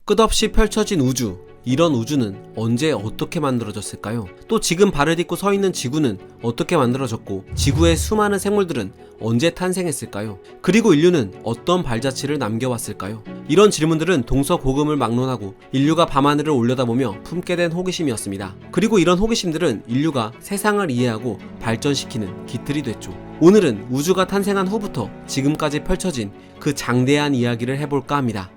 끝없이 펼쳐진 우주, 이런 우주는 언제 어떻게 만들어졌을까요? 또 지금 발을 딛고 서 있는 지구는 어떻게 만들어졌고 지구의 수많은 생물들은 언제 탄생했을까요? 그리고 인류는 어떤 발자취를 남겨왔을까요? 이런 질문들은 동서고금을 막론하고 인류가 밤하늘을 올려다보며 품게 된 호기심이었습니다. 그리고 이런 호기심들은 인류가 세상을 이해하고 발전시키는 기틀이 됐죠. 오늘은 우주가 탄생한 후부터 지금까지 펼쳐진 그 장대한 이야기를 해볼까 합니다.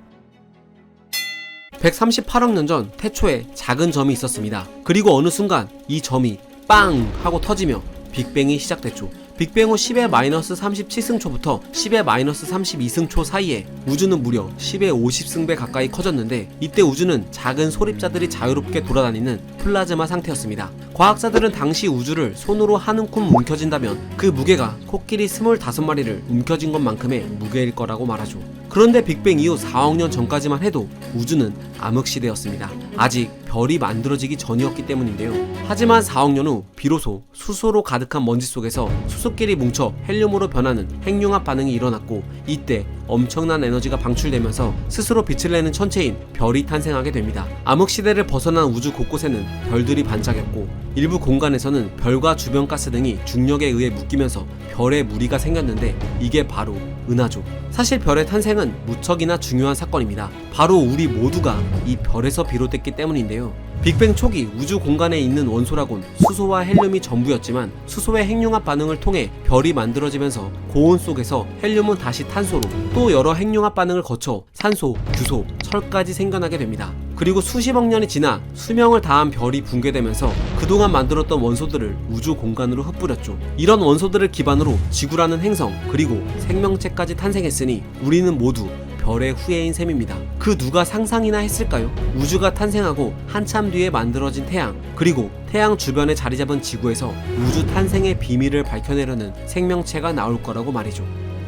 138억 년 전 태초에 작은 점이 있었습니다. 그리고 어느 순간 이 점이 빵 하고 터지며 빅뱅이 시작됐죠. 빅뱅 후 10의 마이너스 37승초부터 10의 마이너스 32승초 사이에 우주는 무려 10의 50승배 가까이 커졌는데, 이때 우주는 작은 소립자들이 자유롭게 돌아다니는 플라즈마 상태였습니다. 과학자들은 당시 우주를 손으로 한 움큼 움켜진다면 그 무게가 코끼리 25마리를 움켜진 것만큼의 무게일 거라고 말하죠. 그런데 빅뱅 이후 4억 년 전까지만 해도 우주는 암흑시대였습니다. 아직 별이 만들어지기 전이었기 때문인데요. 하지만 4억 년 후 비로소 수소로 가득한 먼지 속에서 수소끼리 뭉쳐 헬륨으로 변하는 핵융합 반응이 일어났고, 이때 엄청난 에너지가 방출되면서 스스로 빛을 내는 천체인 별이 탄생하게 됩니다. 암흑시대를 벗어난 우주 곳곳에는 별들이 반짝였고, 일부 공간에서는 별과 주변 가스 등이 중력에 의해 묶이면서 별의 무리가 생겼는데, 이게 바로 은하죠. 사실 별의 탄생은 무척이나 중요한 사건입니다. 바로 우리 모두가 이 별에서 비롯됐기 때문인데요. 빅뱅 초기 우주 공간에 있는 원소라곤 수소와 헬륨이 전부였지만, 수소의 핵융합 반응을 통해 별이 만들어지면서 고온 속에서 헬륨은 다시 탄소로, 또 여러 핵융합 반응을 거쳐 산소, 규소, 철까지 생겨나게 됩니다. 그리고 수십억 년이 지나 수명을 다한 별이 붕괴되면서 그동안 만들었던 원소들을 우주 공간으로 흩뿌렸죠. 이런 원소들을 기반으로 지구라는 행성, 그리고 생명체까지 탄생했으니 우리는 모두 별의 후예인 셈입니다. 그 누가 상상이나 했을까요? 우주가 탄생하고 한참 뒤에 만들어진 태양, 그리고 태양 주변에 자리 잡은 지구에서 우주 탄생의 비밀을 밝혀내려는 생명체가 나올 거라고 말이죠.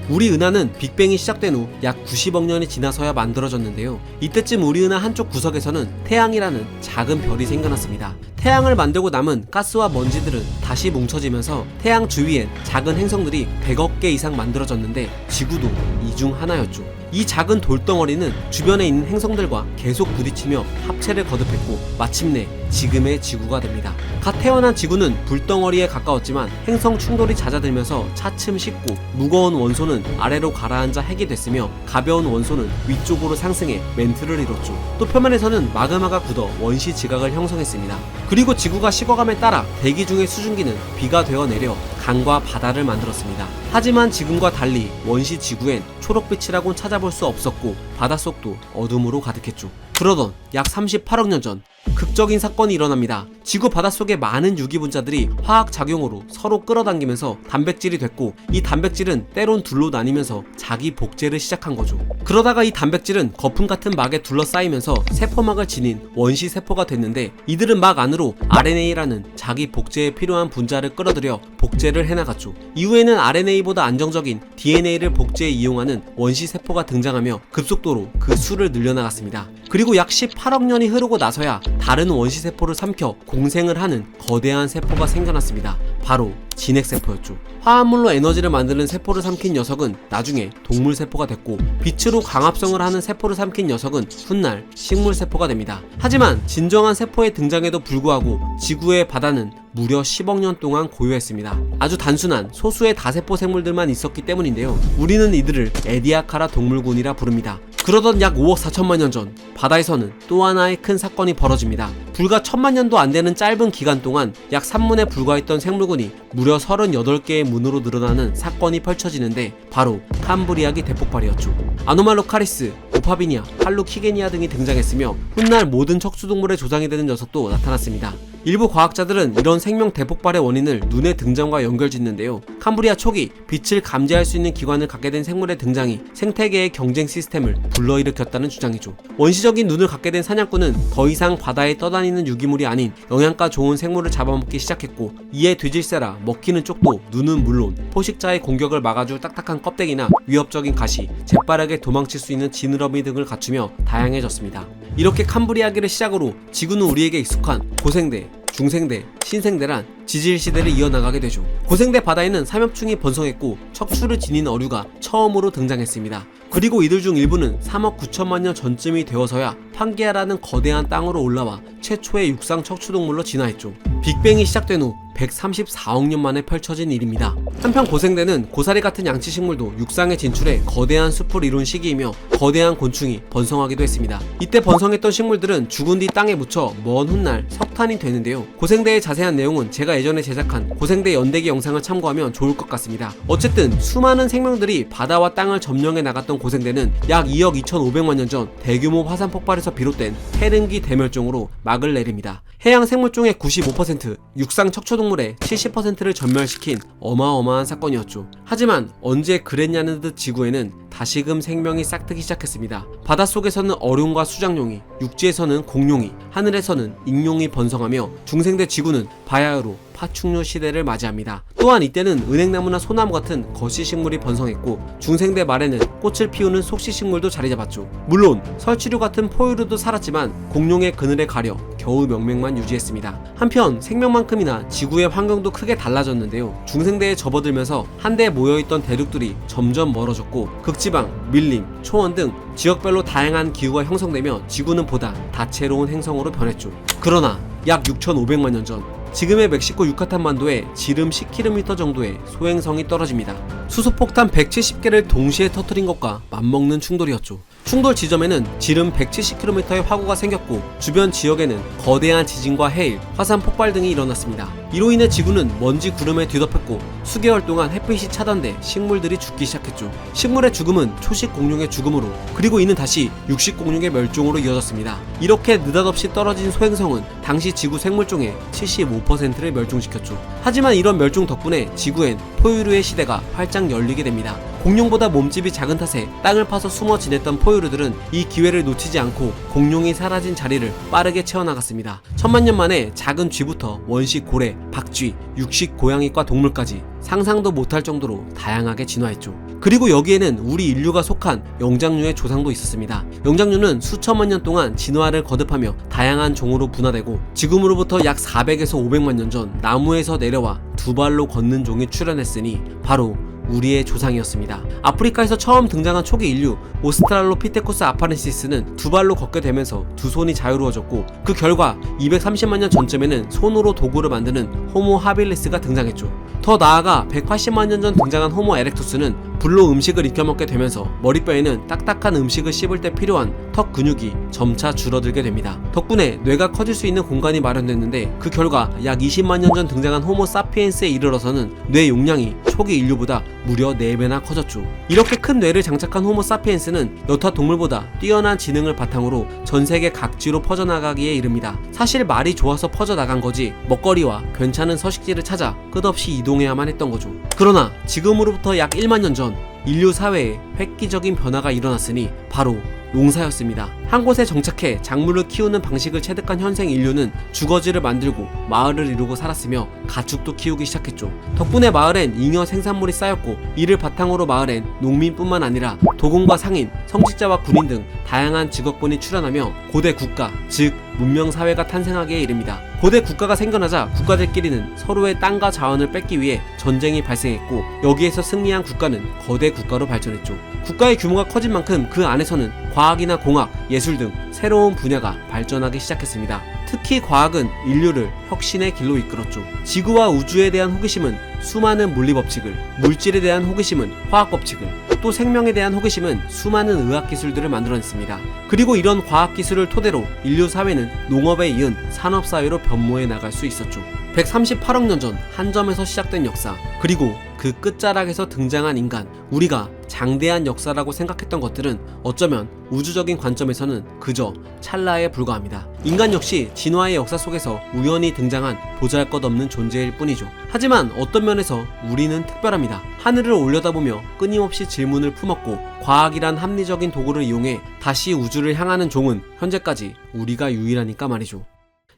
우리 은하는 빅뱅이 시작된 후 약 90억 년이 지나서야 만들어졌는데요. 이때쯤 우리 은하 한쪽 구석에서는 태양이라는 작은 별이 생겨났습니다. 태양을 만들고 남은 가스와 먼지들은 다시 뭉쳐지면서 태양 주위엔 작은 행성들이 100억 개 이상 만들어졌는데, 지구도 이 중 하나였죠. 이 작은 돌덩어리는 주변에 있는 행성들과 계속 부딪히며 합체를 거듭했고, 마침내 지금의 지구가 됩니다. 갓 태어난 지구는 불덩어리에 가까웠지만 행성 충돌이 잦아들면서 차츰 식고, 무거운 원소는 아래로 가라앉아 핵이 됐으며 가벼운 원소는 위쪽으로 상승해 멘트를 이뤘죠. 또 표면에서는 마그마가 굳어 원시 지각을 형성했습니다. 그리고 지구가 식어감에 따라 대기 중의 수증기는 비가 되어 내려 강과 바다를 만들었습니다. 하지만 지금과 달리 원시 지구엔 초록빛이라곤 찾아볼 수 없었고, 바닷속도 어둠으로 가득했죠. 그러던 약 38억 년 전 극적인 사건이 일어납니다. 지구 바닷속의 많은 유기분자들이 화학작용으로 서로 끌어당기면서 단백질이 됐고, 이 단백질은 때론 둘로 나뉘면서 자기 복제를 시작한 거죠. 그러다가 이 단백질은 거품 같은 막에 둘러싸이면서 세포막을 지닌 원시 세포가 됐는데, 이들은 막 안으로 RNA라는 자기 복제에 필요한 분자를 끌어들여 복제를 해나갔죠. 이후에는 RNA보다 안정적인 DNA를 복제에 이용하는 원시 세포가 등장하며 급속도로 그 수를 늘려나갔습니다. 그리고 약 18억 년이 흐르고 나서야 다른 원시 세포를 삼켜 공생을 하는 거대한 세포가 생겨났습니다. 바로 진핵세포였죠. 화합물로 에너지를 만드는 세포를 삼킨 녀석은 나중에 동물세포가 됐고, 빛으로 광합성을 하는 세포를 삼킨 녀석은 훗날 식물세포가 됩니다. 하지만 진정한 세포의 등장에도 불구하고 지구의 바다는 무려 10억 년 동안 고요했습니다. 아주 단순한 소수의 다세포 생물들만 있었기 때문인데요. 우리는 이들을 에디아카라 동물군이라 부릅니다. 그러던 약 5억 4천만 년 전 바다에서는 또 하나의 큰 사건이 벌어집니다. 불과 1000만 년도 안 되는 짧은 기간 동안 약 3문에 불과했던 생물군이 무려 38개의 문으로 늘어나는 사건이 펼쳐지는데, 바로 캄브리아기 대폭발이었죠. 아노말로카리스, 오파비니아, 할루키게니아 등이 등장했으며 훗날 모든 척추동물의 조상이 되는 녀석도 나타났습니다. 일부 과학자들은 이런 생명 대폭발의 원인을 눈의 등장과 연결짓는데요. 캄브리아 초기 빛을 감지할 수 있는 기관을 갖게 된 생물의 등장이 생태계의 경쟁 시스템을 불러일으켰다는 주장이죠. 원시적인 눈을 갖게 된 사냥꾼은 더 이상 바다에 떠다니는 유기물이 아닌 영양가 좋은 생물을 잡아먹기 시작했고, 이에 뒤질세라 먹히는 쪽도 눈은 물론 포식자의 공격을 막아줄 딱딱한 껍데기나 위협적인 가시, 재빠르게 도망칠 수 있는 지느러미 등을 갖추며 다양해졌습니다. 이렇게 캄브리아기를 시작으로 지구는 우리에게 익숙한 고생대, 중생대, 신생대란 지질시대를 이어나가게 되죠. 고생대 바다에는 삼엽충이 번성했고 척추를 지닌 어류가 처음으로 등장했습니다. 그리고 이들 중 일부는 3억 9천만 년 전쯤이 되어서야 판게아라는 거대한 땅으로 올라와 최초의 육상 척추동물로 진화했죠. 빅뱅이 시작된 후 134억 년 만에 펼쳐진 일입니다. 한편 고생대는 고사리 같은 양치 식물도 육상에 진출해 거대한 숲을 이룬 시기이며 거대한 곤충이 번성하기도 했습니다. 이때 번성했던 식물들은 죽은 뒤 땅에 묻혀 먼 훗날 석탄이 되는데요. 고생대의 자세한 내용은 제가 예전에 제작한 고생대 연대기 영상을 참고하면 좋을 것 같습니다. 어쨌든 수많은 생명들이 바다와 땅을 점령해 나갔던 고생대는 약 2억 2,500만 년 전 대규모 화산 폭발에서 비롯된 페른기 대멸종으로 막을 내립니다. 해양 생물종의 95%, 육상 척추동물의 70%를 전멸시킨 어마어마한 사건이었죠. 하지만 언제 그랬냐는 듯 지구에는 다시금 생명이 싹트기 시작했습니다. 바닷속에서는 어룡과 수장용이, 육지에서는 공룡이, 하늘에서는 익룡이 번성하며 중생대 지구는 바야흐로 파충류 시대를 맞이합니다. 또한 이때는 은행나무나 소나무 같은 거시식물이 번성했고 중생대 말에는 꽃을 피우는 속시식물도 자리잡았죠. 물론 설치류 같은 포유류도 살았지만 공룡의 그늘에 가려 겨우 명맥만 유지했습니다. 한편 생명만큼이나 지구의 환경도 크게 달라졌는데요. 중생대에 접어들면서 한데 모여있던 대륙들이 점점 멀어졌고 극지방, 밀림, 초원 등 지역별로 다양한 기후가 형성되며 지구는 보다 다채로운 행성으로 변했죠. 그러나 약 6,500만 년 전 지금의 멕시코 유카탄 만도에 지름 10km 정도의 소행성이 떨어집니다. 수소폭탄 170개를 동시에 터뜨린 것과 맞먹는 충돌이었죠. 충돌 지점에는 지름 170km의 화구가 생겼고 주변 지역에는 거대한 지진과 해일, 화산 폭발 등이 일어났습니다. 이로 인해 지구는 먼지 구름에 뒤덮였고 수개월 동안 햇빛이 차단돼 식물들이 죽기 시작했죠. 식물의 죽음은 초식 공룡의 죽음으로, 그리고 이는 다시 육식 공룡의 멸종으로 이어졌습니다. 이렇게 느닷없이 떨어진 소행성은 당시 지구 생물종의 75%를 멸종시켰죠. 하지만 이런 멸종 덕분에 지구엔 포유류의 시대가 활짝 열리게 됩니다. 공룡보다 몸집이 작은 탓에 땅을 파서 숨어 지냈던 포유류들은 이 기회를 놓치지 않고 공룡이 사라진 자리를 빠르게 채워나갔습니다. 천만 년 만에 작은 쥐부터 원식 고래, 박쥐, 육식 고양이과 동물까지 상상도 못할 정도로 다양하게 진화했죠. 그리고 여기에는 우리 인류가 속한 영장류의 조상도 있었습니다. 영장류는 수천만 년 동안 진화를 거듭하며 다양한 종으로 분화되고 지금으로부터 약 400에서 500만 년 전 나무에서 내려와 두 발로 걷는 종이 출현했으니 바로 우리의 조상이었습니다. 아프리카에서 처음 등장한 초기 인류 오스트랄로피테쿠스 아파렌시스는 두 발로 걷게 되면서 두 손이 자유로워졌고 그 결과 230만 년 전쯤에는 손으로 도구를 만드는 호모 하빌리스가 등장했죠. 더 나아가 180만 년 전 등장한 호모 에렉투스는 불로 음식을 익혀먹게 되면서 머리뼈에는 딱딱한 음식을 씹을 때 필요한 턱 근육이 점차 줄어들게 됩니다. 덕분에 뇌가 커질 수 있는 공간이 마련됐는데 그 결과 약 20만 년 전 등장한 호모 사피엔스에 이르러서는 뇌 용량이 초기 인류보다 무려 4배나 커졌죠. 이렇게 큰 뇌를 장착한 호모 사피엔스는 여타 동물보다 뛰어난 지능을 바탕으로 전세계 각지로 퍼져나가기에 이릅니다. 사실 말이 좋아서 퍼져나간 거지 먹거리와 괜찮은 서식지를 찾아 끝없이 이동해야만 했던 거죠. 그러나 지금으로부터 약 1만 년 전 인류 사회에 획기적인 변화가 일어났으니 바로 농사였습니다. 한 곳에 정착해 작물을 키우는 방식을 체득한 현생 인류는 주거지를 만들고 마을을 이루고 살았으며 가축도 키우기 시작했죠. 덕분에 마을엔 잉여 생산물이 쌓였고 이를 바탕으로 마을엔 농민뿐만 아니라 도공과 상인, 성직자와 군인 등 다양한 직업군이 출현하며 고대 국가, 즉 문명사회가 탄생하기에 이릅니다. 고대 국가가 생겨나자 국가들끼리는 서로의 땅과 자원을 뺏기 위해 전쟁이 발생했고 여기에서 승리한 국가는 거대 국가로 발전했죠. 국가의 규모가 커진 만큼 그 안에서는 과학이나 공학, 예술 등 새로운 분야가 발전하기 시작했습니다. 특히 과학은 인류를 혁신의 길로 이끌었죠. 지구와 우주에 대한 호기심은 수많은 물리법칙을, 물질에 대한 호기심은 화학법칙을, 또 생명에 대한 호기심은 수많은 의학기술들을 만들어냈습니다. 그리고 이런 과학기술을 토대로 인류 사회는 농업에 이은 산업사회로 변모해 나갈 수 있었죠. 138억 년 전 한 점에서 시작된 역사, 그리고 그 끝자락에서 등장한 인간, 우리가 장대한 역사라고 생각했던 것들은 어쩌면 우주적인 관점에서는 그저 찰나에 불과합니다. 인간 역시 진화의 역사 속에서 우연히 등장한 보잘것없는 존재일 뿐이죠. 하지만 어떤 면에서 우리는 특별합니다. 하늘을 올려다보며 끊임없이 질문을 품었고 과학이란 합리적인 도구를 이용해 다시 우주를 향하는 종은 현재까지 우리가 유일하니까 말이죠.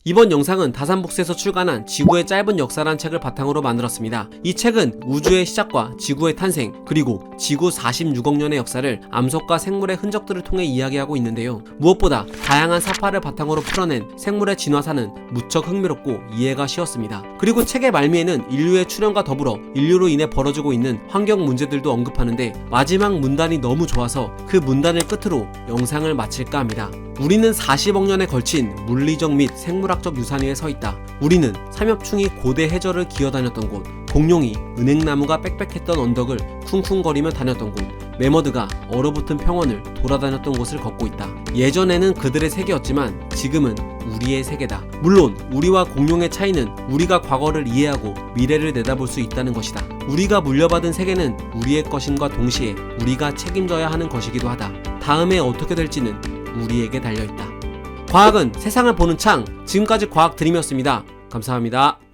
이번 영상은 다산북스에서 출간한 지구의 짧은 역사란 책을 바탕으로 만들었습니다. 이 책은 우주의 시작과 지구의 탄생, 그리고 지구 46억 년의 역사를 암석과 생물의 흔적들을 통해 이야기하고 있는데요. 무엇보다 다양한 사파를 바탕으로 풀어낸 생물의 진화사는 무척 흥미롭고 이해가 쉬웠습니다. 그리고 책의 말미에는 인류의 출현과 더불어 인류로 인해 벌어지고 있는 환경 문제들도 언급하는데 마지막 문단이 너무 좋아서 그 문단을 끝으로 영상을 마칠까 합니다. 우리는 40억 년에 걸친 물리적 및 생물학적 유산 위에 서 있다. 우리는 삼엽충이 고대 해저를 기어다녔던 곳, 공룡이 은행나무가 빽빽했던 언덕을 쿵쿵거리며 다녔던 곳, 매머드가 얼어붙은 평원을 돌아다녔던 곳을 걷고 있다. 예전에는 그들의 세계였지만 지금은 우리의 세계다. 물론 우리와 공룡의 차이는 우리가 과거를 이해하고 미래를 내다볼 수 있다는 것이다. 우리가 물려받은 세계는 우리의 것임과 동시에 우리가 책임져야 하는 것이기도 하다. 다음에 어떻게 될지는 우리에게 달려있다. 과학은 세상을 보는 창, 지금까지 과학 드림이었습니다. 감사합니다.